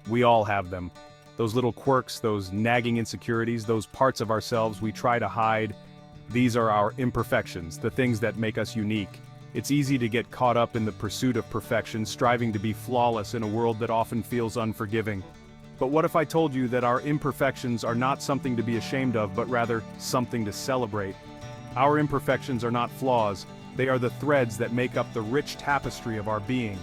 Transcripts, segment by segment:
We all have them. Those little quirks, those nagging insecurities, those parts of ourselves we try to hide. These are our imperfections, the things that make us unique. It's easy to get caught up in the pursuit of perfection, striving to be flawless in a world that often feels unforgiving. But what if I told you that our imperfections are not something to be ashamed of, but rather something to celebrate? Our imperfections are not flaws, they are the threads that make up the rich tapestry of our being.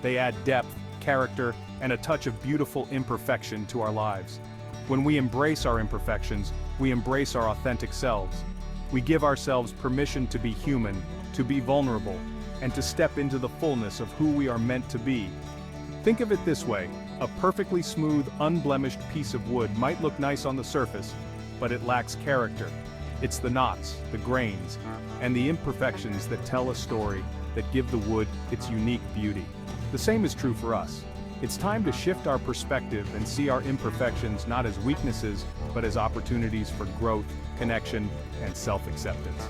They add depth, character, and a touch of beautiful imperfection to our lives. When we embrace our imperfections, we embrace our authentic selves. We give ourselves permission to be human, to be vulnerable, and to step into the fullness of who we are meant to be. Think of it this way: a perfectly smooth, unblemished piece of wood might look nice on the surface, but it lacks character. It's the knots, the grains, and the imperfections that tell a story, that give the wood its unique beauty. The same is true for us. It's time to shift our perspective and see our imperfections not as weaknesses, but as opportunities for growth, connection, and self-acceptance.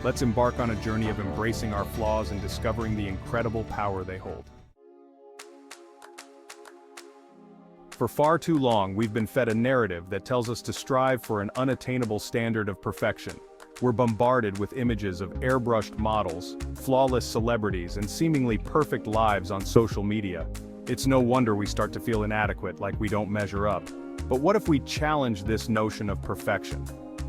Let's embark on a journey of embracing our flaws and discovering the incredible power they hold. For far too long, we've been fed a narrative that tells us to strive for an unattainable standard of perfection. We're bombarded with images of airbrushed models, flawless celebrities, and seemingly perfect lives on social media. It's no wonder we start to feel inadequate, like we don't measure up. But what if we challenge this notion of perfection?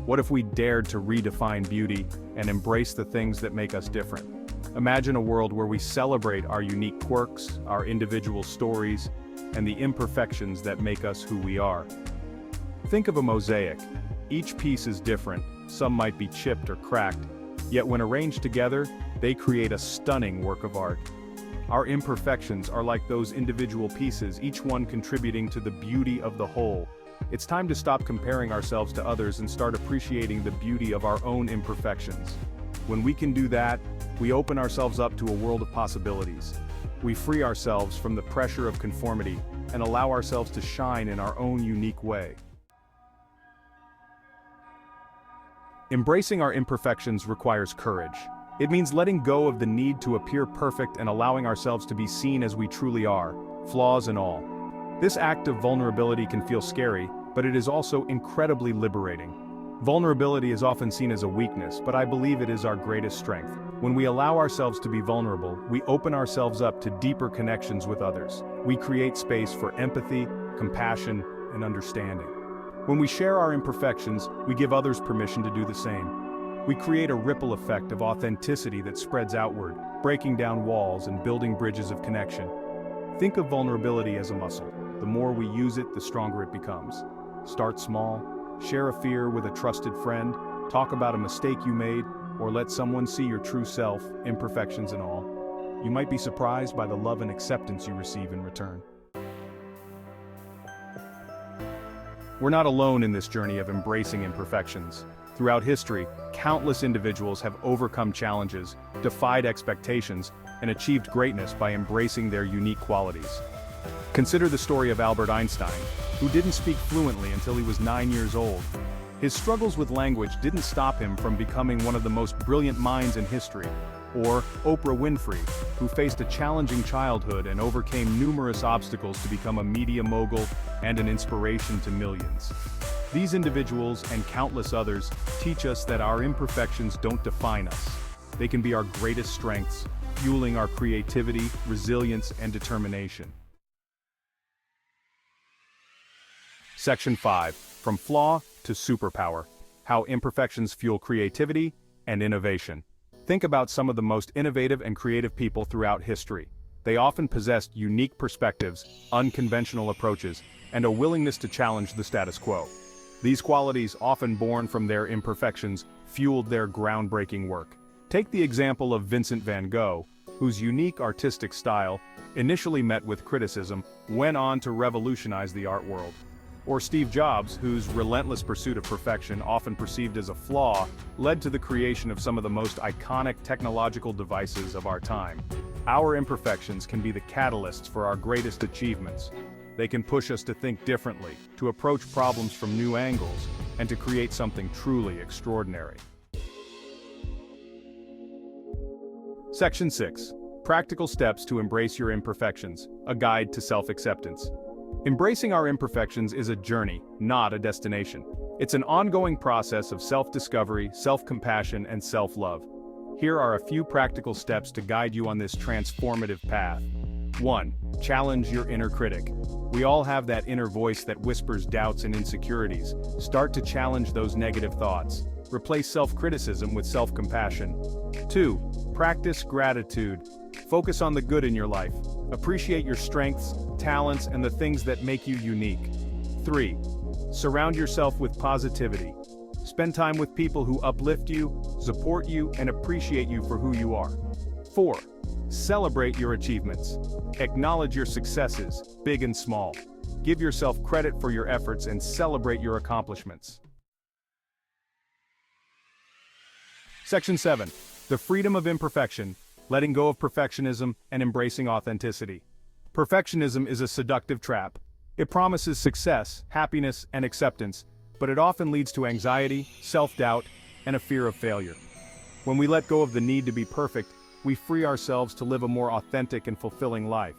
What if we dared to redefine beauty and embrace the things that make us different? Imagine a world where we celebrate our unique quirks, our individual stories, and the imperfections that make us who we are. Think of a mosaic. Each piece is different, some might be chipped or cracked, yet when arranged together, they create a stunning work of art. Our imperfections are like those individual pieces, each one contributing to the beauty of the whole. It's time to stop comparing ourselves to others and start appreciating the beauty of our own imperfections. When we can do that, we open ourselves up to a world of possibilities. We free ourselves from the pressure of conformity and allow ourselves to shine in our own unique way. Embracing our imperfections requires courage. It means letting go of the need to appear perfect and allowing ourselves to be seen as we truly are, flaws and all. This act of vulnerability can feel scary, but it is also incredibly liberating. Vulnerability is often seen as a weakness, but I believe it is our greatest strength. When we allow ourselves to be vulnerable, we open ourselves up to deeper connections with others. We create space for empathy, compassion, and understanding. When we share our imperfections, we give others permission to do the same. We create a ripple effect of authenticity that spreads outward, breaking down walls and building bridges of connection. Think of vulnerability as a muscle. The more we use it, the stronger it becomes. Start small, share a fear with a trusted friend, talk about a mistake you made, or let someone see your true self, imperfections and all. You might be surprised by the love and acceptance you receive in return. We're not alone in this journey of embracing imperfections. Throughout history, countless individuals have overcome challenges, defied expectations, and achieved greatness by embracing their unique qualities. Consider the story of Albert Einstein, who didn't speak fluently until he was 9 years old. His struggles with language didn't stop him from becoming one of the most brilliant minds in history. Or Oprah Winfrey, who faced a challenging childhood and overcame numerous obstacles to become a media mogul and an inspiration to millions. These individuals and countless others teach us that our imperfections don't define us. They can be our greatest strengths, fueling our creativity, resilience, and determination. Section 5. From Flaw to Superpower. How Imperfections Fuel Creativity and Innovation. Think about some of the most innovative and creative people throughout history. They often possessed unique perspectives, unconventional approaches, and a willingness to challenge the status quo. These qualities, often born from their imperfections, fueled their groundbreaking work. Take the example of Vincent van Gogh, whose unique artistic style, initially met with criticism, went on to revolutionize the art world. Or Steve Jobs, whose relentless pursuit of perfection, often perceived as a flaw, led to the creation of some of the most iconic technological devices of our time. Our imperfections can be the catalysts for our greatest achievements. They can push us to think differently, to approach problems from new angles, and to create something truly extraordinary. Section 6. Practical Steps to Embrace Your Imperfections, a Guide to Self-Acceptance. Embracing our imperfections is a journey, not a destination. It's an ongoing process of self-discovery, self-compassion, and self-love. Here are a few practical steps to guide you on this transformative path. 1. Challenge your inner critic. We all have that inner voice that whispers doubts and insecurities. Start to challenge those negative thoughts. Replace self-criticism with self-compassion. 2. Practice gratitude. Focus on the good in your life. Appreciate your strengths, talents, and the things that make you unique. 3. Surround yourself with positivity. Spend time with people who uplift you, support you, and appreciate you for who you are. 4. Celebrate your achievements. Acknowledge your successes, big and small. Give yourself credit for your efforts and celebrate your accomplishments. Section 7. The freedom of imperfection, letting go of perfectionism and embracing authenticity. Perfectionism is a seductive trap. It promises success, happiness, and acceptance, but it often leads to anxiety, self-doubt, and a fear of failure. When we let go of the need to be perfect, we free ourselves to live a more authentic and fulfilling life.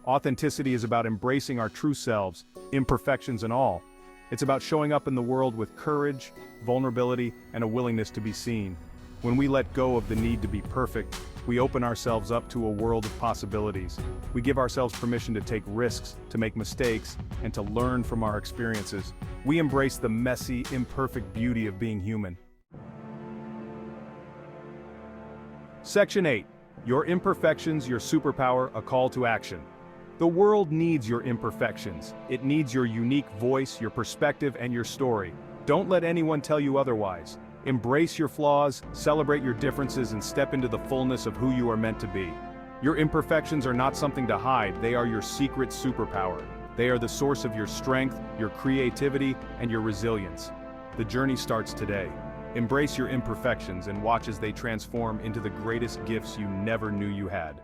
Authenticity is about embracing our true selves, imperfections and all. It's about showing up in the world with courage, vulnerability, and a willingness to be seen. When we let go of the need to be perfect, we open ourselves up to a world of possibilities. We give ourselves permission to take risks, to make mistakes, and to learn from our experiences. We embrace the messy, imperfect beauty of being human. Section 8. Your imperfections, your superpower, a call to action. The world needs your imperfections. It needs your unique voice, your perspective, and your story. Don't let anyone tell you otherwise. Embrace your flaws, celebrate your differences, and step into the fullness of who you are meant to be. Your imperfections are not something to hide, they are your secret superpower. They are the source of your strength, your creativity, and your resilience. The journey starts today. Embrace your imperfections and watch as they transform into the greatest gifts you never knew you had.